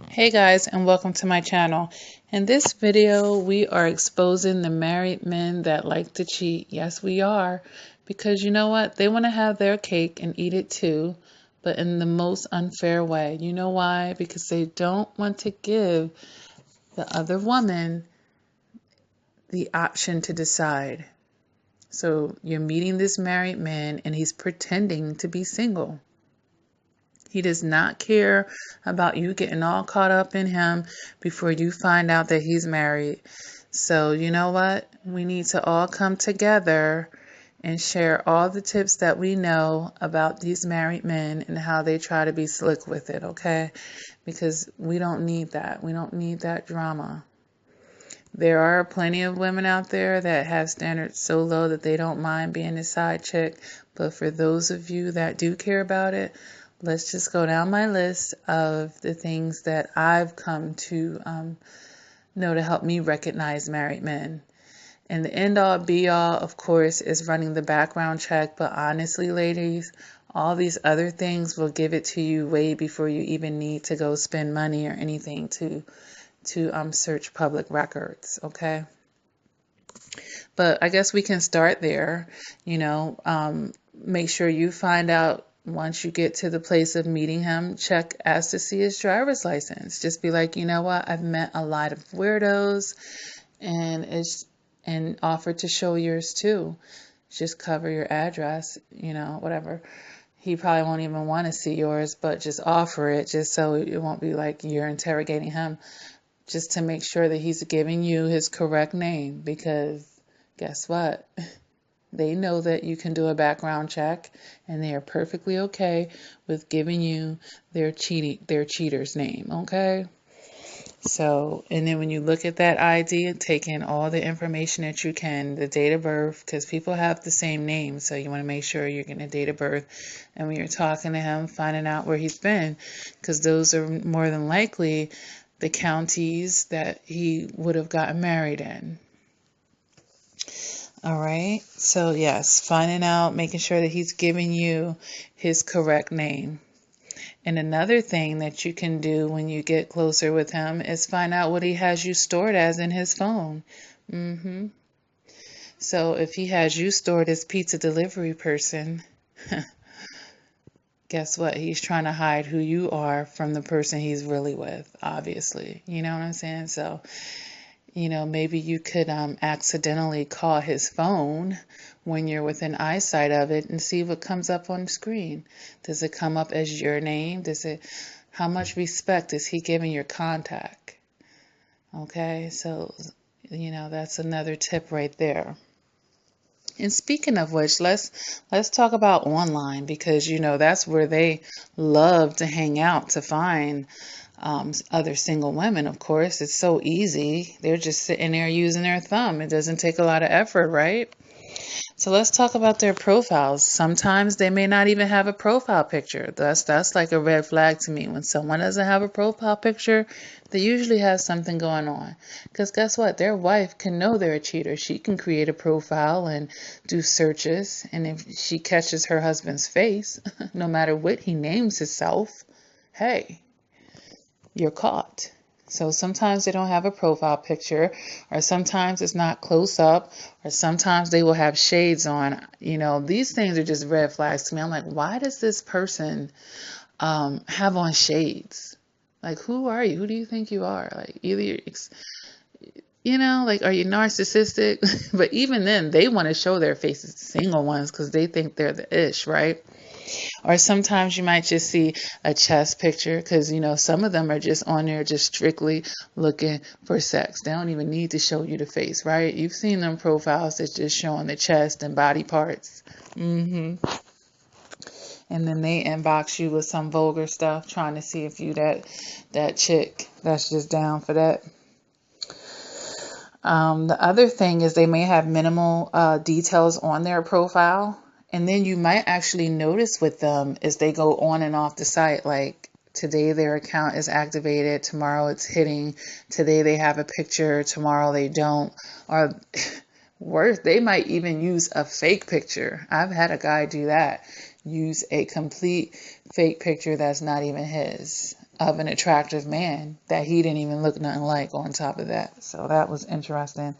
Hey guys, and welcome to my channel. In this video, we are exposing the married men that like to cheat. Yes, we are. Because you know what? They want to have their cake and eat it too, but in the most unfair way. You know why? Because they don't want to give the other woman the option to decide. So you're meeting this married man and he's pretending to be single. He does not care about you getting all caught up in him before you find out that he's married. So, you know what? We need to all come together and share all the tips that we know about these married men and how they try to be slick with it, okay? Because we don't need that. We don't need that drama. There are plenty of women out there that have standards so low that they don't mind being a side chick. But for those of you that do care about it, let's just go down my list of the things that I've come to know to help me recognize married men. And the end all be all, of course, is running the background check. But honestly, ladies, all these other things will give it to you way before you even need to go spend money or anything to search public records, okay? But I guess we can start there, make sure you find out once you get to the place of meeting him, ask to see his driver's license. Just be like, you know what, I've met a lot of weirdos and offer to show yours too. Just cover your address, whatever. He probably won't even want to see yours, but just offer it just so it won't be like you're interrogating him, just to make sure that he's giving you his correct name, because guess what? They know that you can do a background check and they are perfectly okay with giving you their cheater's name, okay? So, and then when you look at that ID, take in all the information that you can, the date of birth, because people have the same name, so you want to make sure you're getting a date of birth. And when you're talking to him, finding out where he's been, because those are more than likely the counties that he would have gotten married in. All right. So yes, finding out, making sure that he's giving you his correct name. And another thing that you can do when you get closer with him is find out what he has you stored as in his phone. So if he has you stored as pizza delivery person, guess what? He's trying to hide who you are from the person he's really with, obviously. You know what I'm saying? So maybe you could accidentally call his phone when you're within eyesight of it and see what comes up on the screen. Does it come up as your name? How much respect is he giving your contact? Okay, so, that's another tip right there. And speaking of which, let's talk about online, because that's where they love to hang out to find other single women. Of course, it's so easy. They're just sitting there using their thumb. It doesn't take a lot of effort, right? So let's talk about their profiles. Sometimes they may not even have a profile picture. That's like a red flag to me. When someone doesn't have a profile picture, they usually have something going on. Because guess what? Their wife can know they're a cheater. She can create a profile and do searches. And if she catches her husband's face, no matter what he names himself, hey, you're caught. So sometimes they don't have a profile picture, or sometimes it's not close up, or sometimes they will have shades on. These things are just red flags to me. I'm like, why does this person have on shades? Like, who are you? Who do you think you are? Like, either like, are you narcissistic? But even then, they want to show their faces, the single ones, because they think they're the ish, right? Or sometimes you might just see a chest picture, because, some of them are just on there just strictly looking for sex. They don't even need to show you the face, right? You've seen them profiles that's just showing the chest and body parts. And then they inbox you with some vulgar stuff, trying to see if you that chick that's just down for that. The other thing is they may have minimal details on their profile. And then you might actually notice with them as they go on and off the site, like today their account is activated, tomorrow it's hitting, today they have a picture, tomorrow they don't. Or worse, they might even use a fake picture. I've had a guy do that, use a complete fake picture that's not even his. of an attractive man that he didn't even look nothing like on top of that. So that was interesting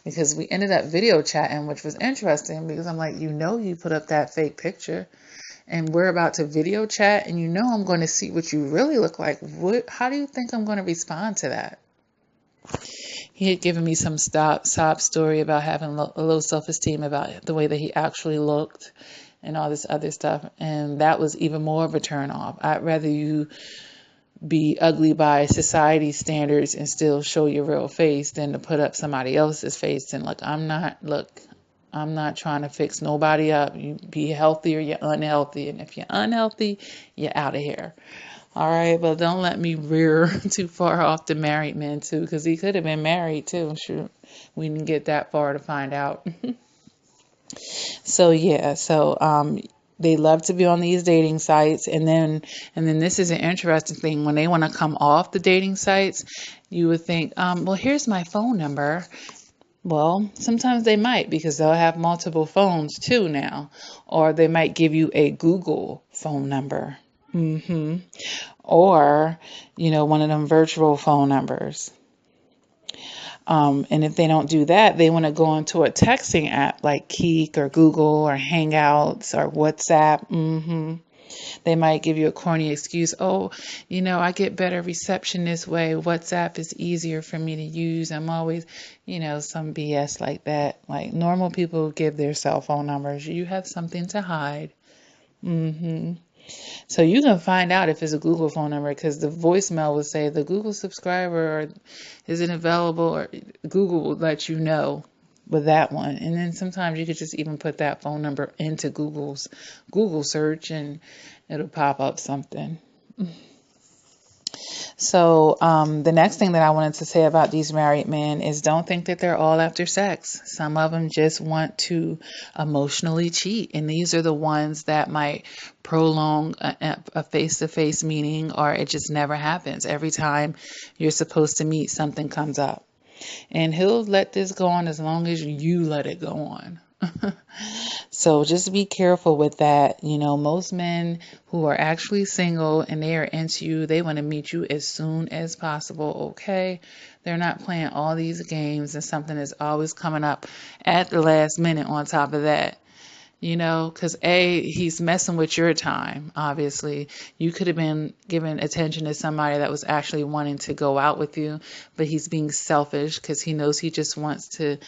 because we ended up video chatting, which was interesting because I'm like, you put up that fake picture and we're about to video chat and I'm going to see what you really look like. How do you think I'm going to respond to that? He had given me some sob story about having a low self-esteem about the way that he actually looked and all this other stuff. And that was even more of a turn off. I'd rather you be ugly by society standards and still show your real face than to put up somebody else's face. And I'm not trying to fix nobody up. You be healthy or you're unhealthy. And if you're unhealthy, you're out of here. All right, but don't let me rear too far off the married men too, because he could have been married too. Sure, we didn't get that far to find out. So yeah, they love to be on these dating sites, and then this is an interesting thing. When they want to come off the dating sites, you would think, well, here's my phone number. Well, sometimes they might because they'll have multiple phones too now, or they might give you a Google phone number. Or, one of them virtual phone numbers. And if they don't do that, they want to go into a texting app like Keek or Google or Hangouts or WhatsApp. They might give you a corny excuse. Oh, I get better reception this way. WhatsApp is easier for me to use. I'm always, some BS like that. Like normal people give their cell phone numbers. You have something to hide. So you can find out if it's a Google phone number because the voicemail will say the Google subscriber isn't available, or Google will let you know with that one. And then sometimes you could just even put that phone number into Google's Google search and it'll pop up something. So the next thing that I wanted to say about these married men is don't think that they're all after sex. Some of them just want to emotionally cheat. And these are the ones that might prolong a face-to-face meeting, or it just never happens. Every time you're supposed to meet, something comes up. And he'll let this go on as long as you let it go on. So just be careful with that. Most men who are actually single and they are into you, they want to meet you as soon as possible, okay? They're not playing all these games and something is always coming up at the last minute on top of that. Because he's messing with your time, obviously. You could have been giving attention to somebody that was actually wanting to go out with you, but he's being selfish because he knows he just wants to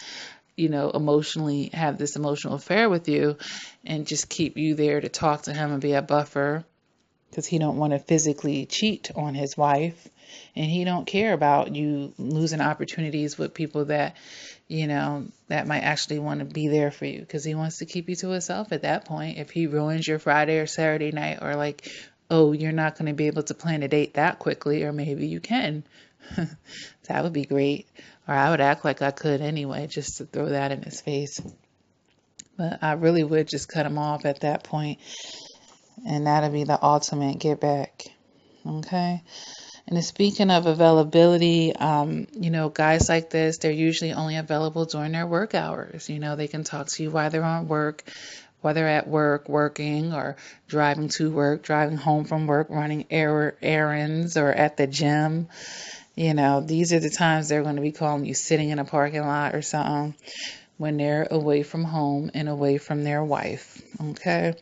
emotionally have this emotional affair with you and just keep you there to talk to him and be a buffer because he don't want to physically cheat on his wife, and he don't care about you losing opportunities with people that that might actually want to be there for you because he wants to keep you to himself at that point. If he ruins your Friday or Saturday night, or like, oh, you're not going to be able to plan a date that quickly, or maybe you can. That would be great. Or I would act like I could anyway, just to throw that in his face. But I really would just cut him off at that point, and that'll be the ultimate get back. Okay? And speaking of availability, guys like this, they're usually only available during their work hours. They can talk to you while they're on work, whether at work, working, or driving to work, driving home from work, running errands, or at the gym. These are the times they're going to be calling you sitting in a parking lot or something when they're away from home and away from their wife. Okay?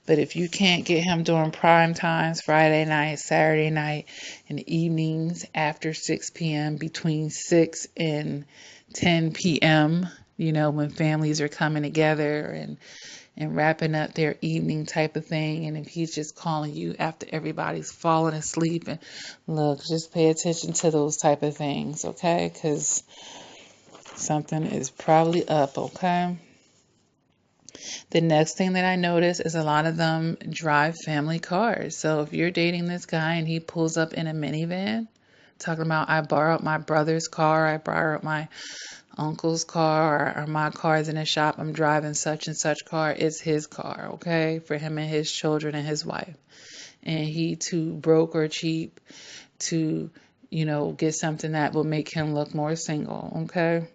But if you can't get him during prime times, Friday night, Saturday night, and evenings after 6 p.m., between 6 and 10 p.m., when families are coming together and wrapping up their evening type of thing. And if he's just calling you after everybody's falling asleep, and look, just pay attention to those type of things, okay? Because something is probably up, okay? The next thing that I notice is a lot of them drive family cars. So if you're dating this guy and he pulls up in a minivan, talking about, I borrowed my brother's car, I borrowed my uncle's car, or my car's in a shop, I'm driving such and such car, it's his car, okay, for him and his children and his wife. And he too broke or cheap to, get something that will make him look more single, okay?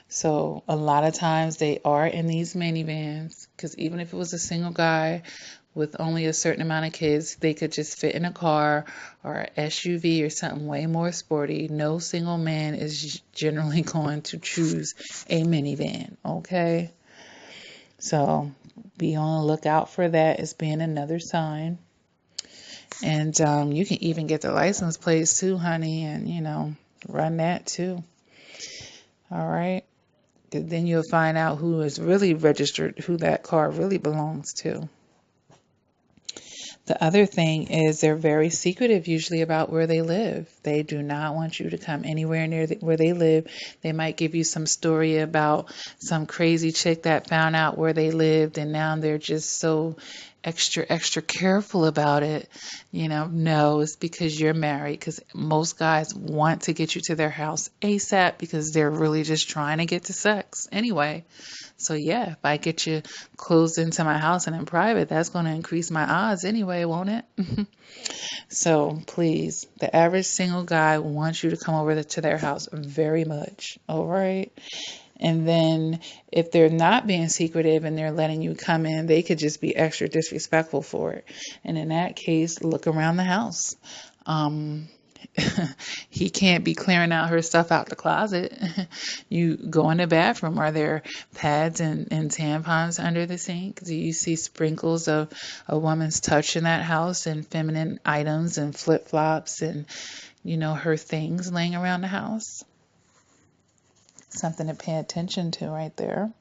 So a lot of times they are in these minivans, because even if it was a single guy with only a certain amount of kids. They could just fit in a car or an SUV or something way more sporty. No single man is generally going to choose a minivan, okay? So be on the lookout for that as being another sign. And you can even get the license plates too, honey, and run that too. All right. Then you'll find out who is really registered, who that car really belongs to. The other thing is they're very secretive usually about where they live. They do not want you to come anywhere near where they live. They might give you some story about some crazy chick that found out where they lived, and now they're just so extra careful about it. No, it's because you're married, because most guys want to get you to their house ASAP because they're really just trying to get to sex anyway. So yeah, if I get you closed into my house and in private, that's going to increase my odds anyway, won't it? So please, the average single guy wants you to come over to their house very much. All right. And then if they're not being secretive and they're letting you come in, they could just be extra disrespectful for it. And in that case, look around the house. He can't be clearing out her stuff out the closet. You go in the bathroom. Are there pads and tampons under the sink? Do you see sprinkles of a woman's touch in that house and feminine items and flip-flops and, her things laying around the house? Something to pay attention to right there.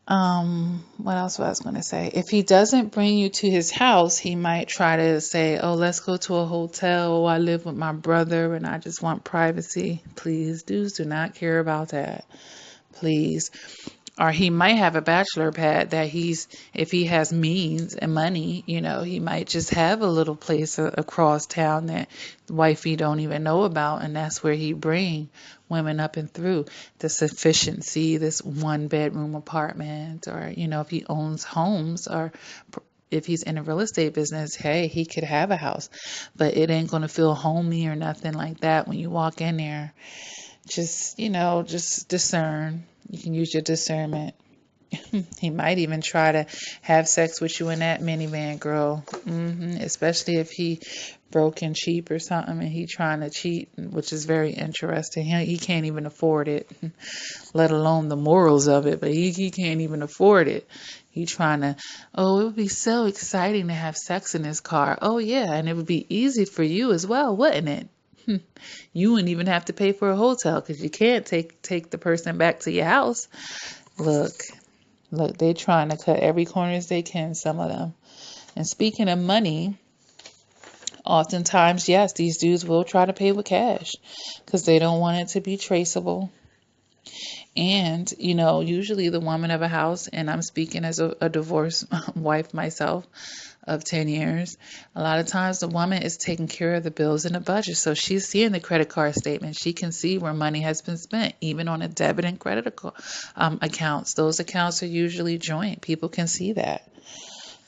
What else was I going to say? If he doesn't bring you to his house, he might try to say, oh, let's go to a hotel. Oh, I live with my brother and I just want privacy. Please, dudes do not care about that. Please. Or he might have a bachelor pad that if he has means and money, he might just have a little place across town that the wifey don't even know about. And that's where he bring women up and through the sufficiency, this 1-bedroom apartment, or, if he owns homes, or if he's in a real estate business, hey, he could have a house, but it ain't going to feel homey or nothing like that when you walk in there. Just, just discern. You can use your discernment. He might even try to have sex with you in that minivan, girl. Especially if he broke and cheap or something and he trying to cheat, which is very interesting. He can't even afford it, let alone the morals of it, but he can't even afford it. He trying to, oh, it would be so exciting to have sex in his car. Oh, yeah, and it would be easy for you as well, wouldn't it? You wouldn't even have to pay for a hotel because you can't take the person back to your house. Look, they trying to cut every corner as they can, some of them. And speaking of money, oftentimes, yes, these dudes will try to pay with cash because they don't want it to be traceable. And, usually the woman of a house, and I'm speaking as a divorced wife myself of 10 years, a lot of times the woman is taking care of the bills and the budget. So she's seeing the credit card statement. She can see where money has been spent, even on a debit and credit accounts. Those accounts are usually joint. People can see that.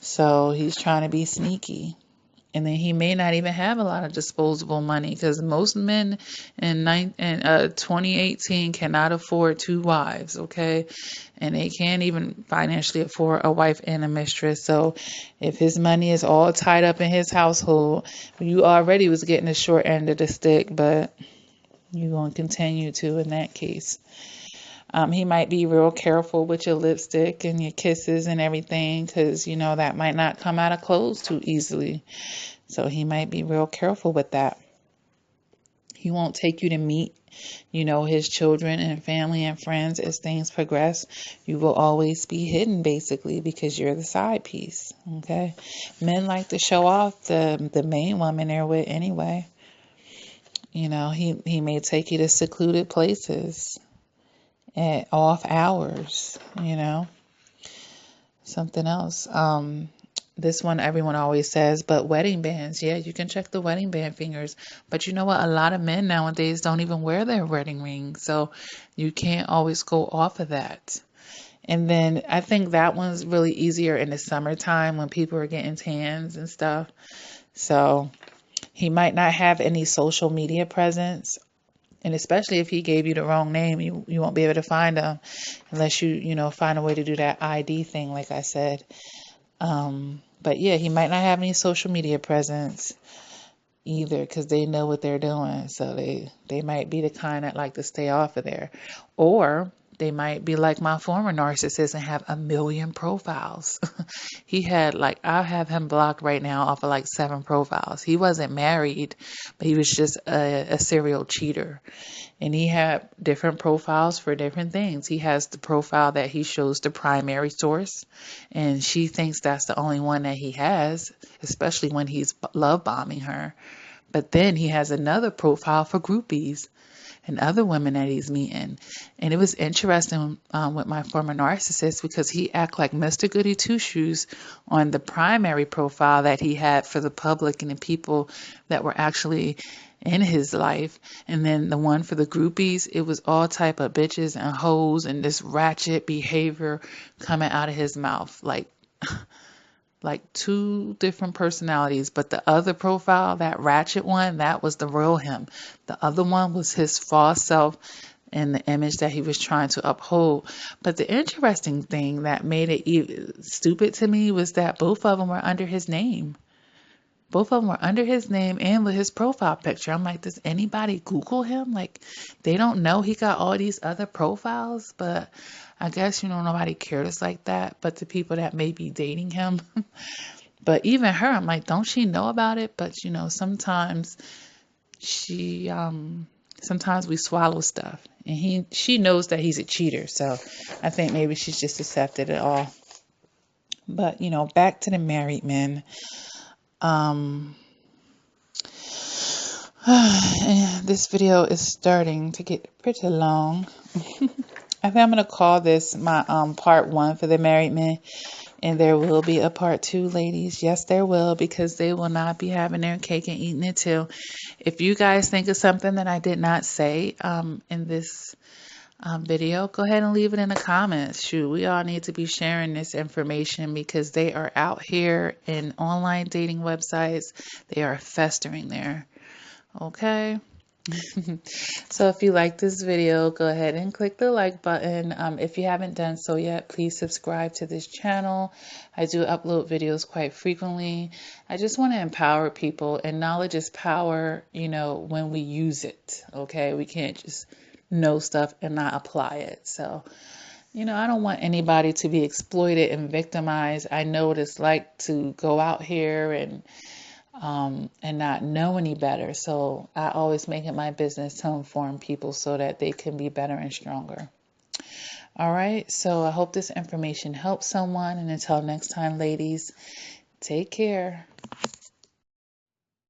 So he's trying to be sneaky. And then he may not even have a lot of disposable money because most men in 2018 cannot afford 2 wives, okay? And they can't even financially afford a wife and a mistress. So if his money is all tied up in his household, you already was getting the short end of the stick, but you're going to continue to in that case. He might be real careful with your lipstick and your kisses and everything because, that might not come out of clothes too easily. So he might be real careful with that. He won't take you to meet, his children and family and friends as things progress. You will always be hidden, basically, because you're the side piece, okay? Men like to show off the main woman they're with anyway. He may take you to secluded places at off hours, something else. This one everyone always says, but wedding bands, yeah, you can check the wedding band fingers. But you know what? A lot of men nowadays don't even wear their wedding rings, so you can't always go off of that. And then I think that one's really easier in the summertime when people are getting tans and stuff. So he might not have any social media presence. And especially if he gave you the wrong name, you won't be able to find him unless you find a way to do that ID thing, like I said. But yeah, he might not have any social media presence either because they know what they're doing. So they might be the kind that like to stay off of there. Or they might be like my former narcissist and have a million profiles. He had like, I have him blocked right now off of like 7 profiles. He wasn't married, but he was just a serial cheater. And he had different profiles for different things. He has the profile that he shows the primary source, and she thinks that's the only one that he has, especially when he's love bombing her. But then he has another profile for groupies and other women that he's meeting. And it was interesting with my former narcissist because he act like Mr. Goody Two Shoes on the primary profile that he had for the public and the people that were actually in his life. And then the one for the groupies, it was all type of bitches and hoes and this ratchet behavior coming out of his mouth. Like 2 different personalities, but the other profile, that ratchet one, that was the real him. The other one was his false self and the image that he was trying to uphold. But the interesting thing that made it stupid to me was that both of them were under his name. Both of them were under his name and with his profile picture. I'm like, does anybody Google him? Like, they don't know he got all these other profiles, but I guess, nobody cares like that, but the people that may be dating him. But even her, I'm like, don't she know about it? But, sometimes she, sometimes we swallow stuff, and she knows that he's a cheater. So I think maybe she's just accepted it all. But, back to the married men. This video is starting to get pretty long. I think I'm going to call this my part 1 for the married men. And there will be a part 2, ladies. Yes, there will, because they will not be having their cake and eating it too. If you guys think of something that I did not say in this video, go ahead and leave it in the comments. Shoot, we all need to be sharing this information because they are out here in online dating websites. They are festering there. Okay. So if you like this video, go ahead and click the like button. If you haven't done so yet, please subscribe to this channel. I do upload videos quite frequently. I just want to empower people, and knowledge is power, when we use it. Okay, we can't just know stuff and not apply it. So, I don't want anybody to be exploited and victimized. I know what it's like to go out here and not know any better. So I always make it my business to inform people so that they can be better and stronger. All right. So I hope this information helps someone. And until next time, ladies, take care.